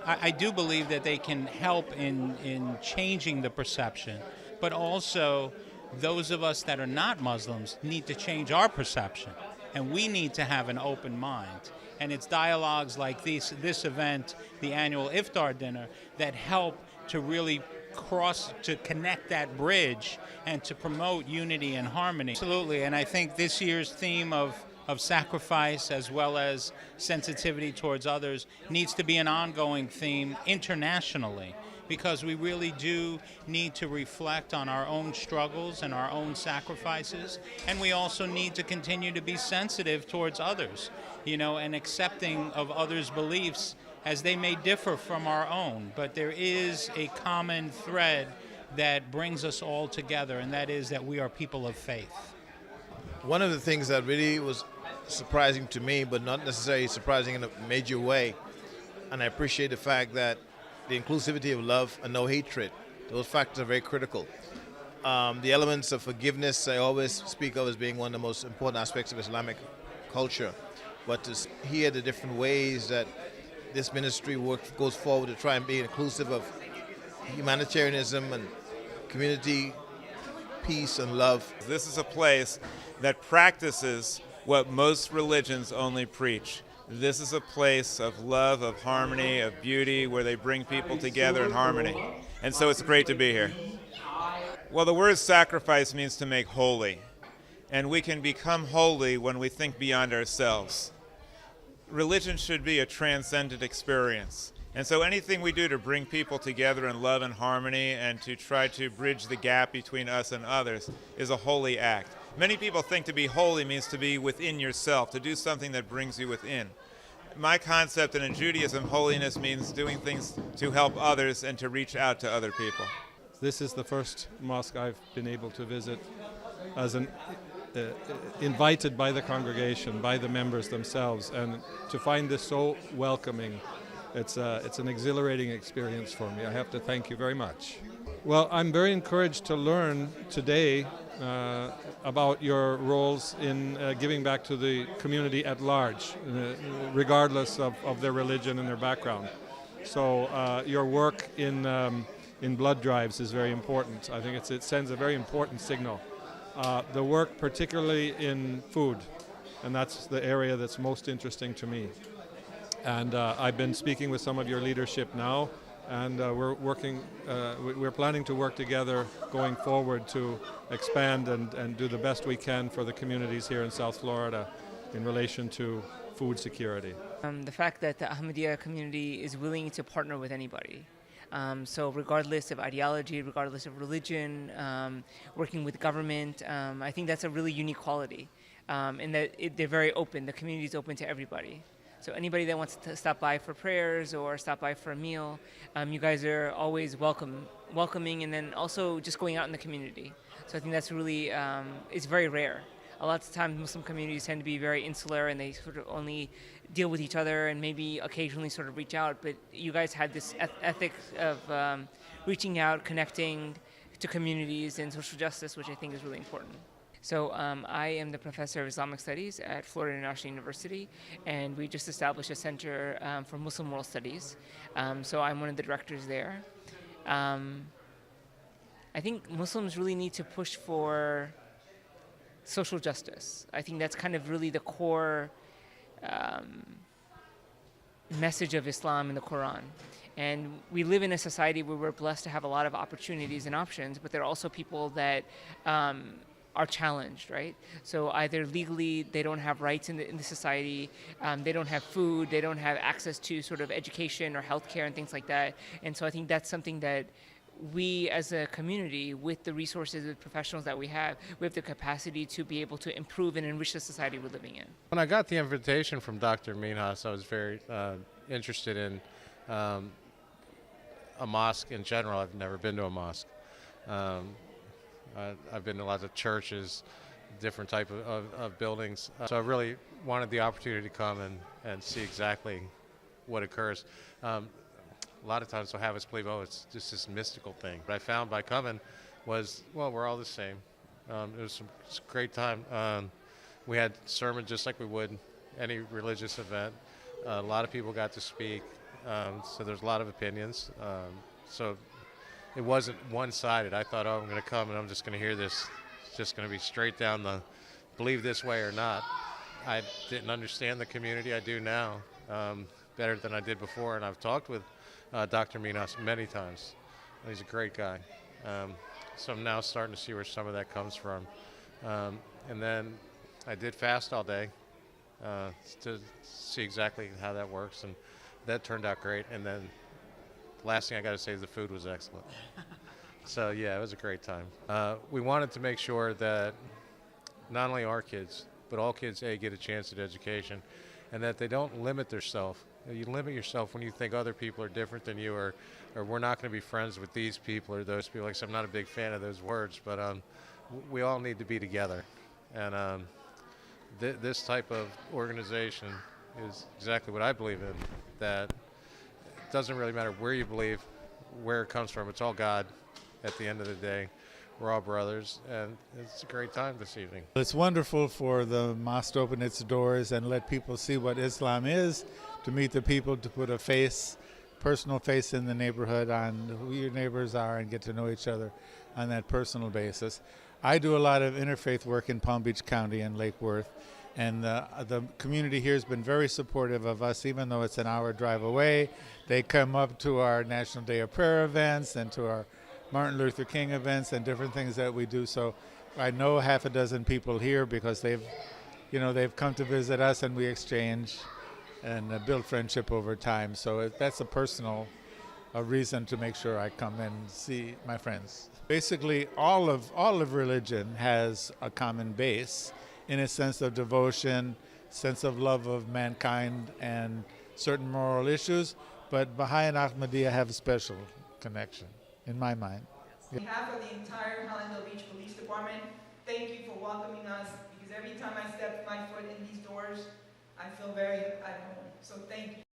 I do believe that they can help in changing the perception, but also those of us that are not Muslims need to change our perception, and we need to have an open mind. And it's dialogues like this event, the annual Iftar dinner, that help to really to connect that bridge and to promote unity and harmony. Absolutely, and I think this year's theme of sacrifice as well as sensitivity towards others needs to be an ongoing theme internationally, because we really do need to reflect on our own struggles and our own sacrifices, and we also need to continue to be sensitive towards others, and accepting of others' beliefs as they may differ from our own. But there is a common thread that brings us all together, and that is that we are people of faith. One of the things that really was surprising to me, but not necessarily surprising in a major way, and I appreciate the fact that the inclusivity of love and no hatred, those factors are very critical. The elements of forgiveness I always speak of as being one of the most important aspects of Islamic culture. But to hear the different ways that this ministry goes forward to try and be inclusive of humanitarianism and community, peace and love. This is a place that practices what most religions only preach. This is a place of love, of harmony, of beauty, where they bring people together in harmony. And so it's great to be here. Well, the word sacrifice means to make holy. And we can become holy when we think beyond ourselves. Religion should be a transcendent experience. And so anything we do to bring people together in love and harmony and to try to bridge the gap between us and others is a holy act. Many people think to be holy means to be within yourself, to do something that brings you within. My concept, and in Judaism, holiness means doing things to help others and to reach out to other people. This is the first mosque I've been able to visit as invited by the congregation, by the members themselves, and to find this so welcoming, it's an exhilarating experience for me. I have to thank you very much. Well, I'm very encouraged to learn today about your roles in giving back to the community at large, regardless of their religion and their background. So your work in blood drives is very important. I think it sends a very important signal. The work particularly in food, and that's the area that's most interesting to me. And I've been speaking with some of your leadership now, and we're planning to work together going forward to expand and do the best we can for the communities here in South Florida in relation to food security. The fact that the Ahmadiyya community is willing to partner with anybody. So regardless of ideology, regardless of religion, working with government, I think that's a really unique quality. In that they're very open, the community is open to everybody. So anybody that wants to stop by for prayers or stop by for a meal, you guys are always welcoming, and then also just going out in the community. So I think that's really, it's very rare. A lot of times Muslim communities tend to be very insular and they sort of only deal with each other and maybe occasionally sort of reach out, but you guys had this ethic of reaching out, connecting to communities and social justice, which I think is really important. So I am the professor of Islamic Studies at Florida International University, and we just established a center for Muslim World Studies. So I'm one of the directors there. I think Muslims really need to push for social justice. I think that's kind of really the core message of Islam in the Quran. And we live in a society where we're blessed to have a lot of opportunities and options, but there are also people that are challenged, right? So either legally they don't have rights in the society, they don't have food, they don't have access to sort of education or healthcare and things like that. And so I think that's something that we as a community, with the resources and professionals that we have the capacity to be able to improve and enrich the society we're living in. When I got the invitation from Dr. Minhas, I was very interested in a mosque in general. I've never been to a mosque. I've been to lots of churches, different type of buildings. So I really wanted the opportunity to come and see exactly what occurs. A lot of times we'll have us believe, oh, it's just this mystical thing. What I found by coming was, well, we're all the same. It was a great time. We had sermons just like we would any religious event. A lot of people got to speak. so there's a lot of opinions. So it wasn't one-sided. I thought, oh, I'm going to come and I'm just going to hear this. It's just going to be straight down the believe this way or not. I didn't understand the community. I do now, better than I did before. And I've talked with Dr. Minas many times. He's a great guy. So I'm now starting to see where some of that comes from. And then I did fast all day to see exactly how that works, and that turned out great. And then last thing I got to say is the food was excellent. So yeah, it was a great time. We wanted to make sure that not only our kids, but all kids get a chance at education, and that they don't limit themselves. You limit yourself when you think other people are different than you, or we're not going to be friends with these people or those people. Like I said, I'm not a big fan of those words, but we all need to be together. And this type of organization is exactly what I believe in, that it doesn't really matter where you believe, where it comes from. It's all God at the end of the day. We're all brothers, and it's a great time this evening. It's wonderful for the mosque to open its doors and let people see what Islam is, to meet the people, to put a face, personal face in the neighborhood on who your neighbors are and get to know each other on that personal basis. I do a lot of interfaith work in Palm Beach County and Lake Worth, and the community here has been very supportive of us, even though it's an hour drive away. They come up to our National Day of Prayer events and to our Martin Luther King events and different things that we do. So I know half a dozen people here because they've come to visit us, and we exchange and build friendship over time. So that's a personal reason to make sure I come and see my friends. Basically, all of religion has a common base in a sense of devotion, sense of love of mankind, and certain moral issues. But Baha'i and Ahmadiyya have a special connection, in my mind. On behalf of the entire Hallandale Beach Police Department, thank you for welcoming us, because every time I step my foot in these doors, I feel very at home. So thank you.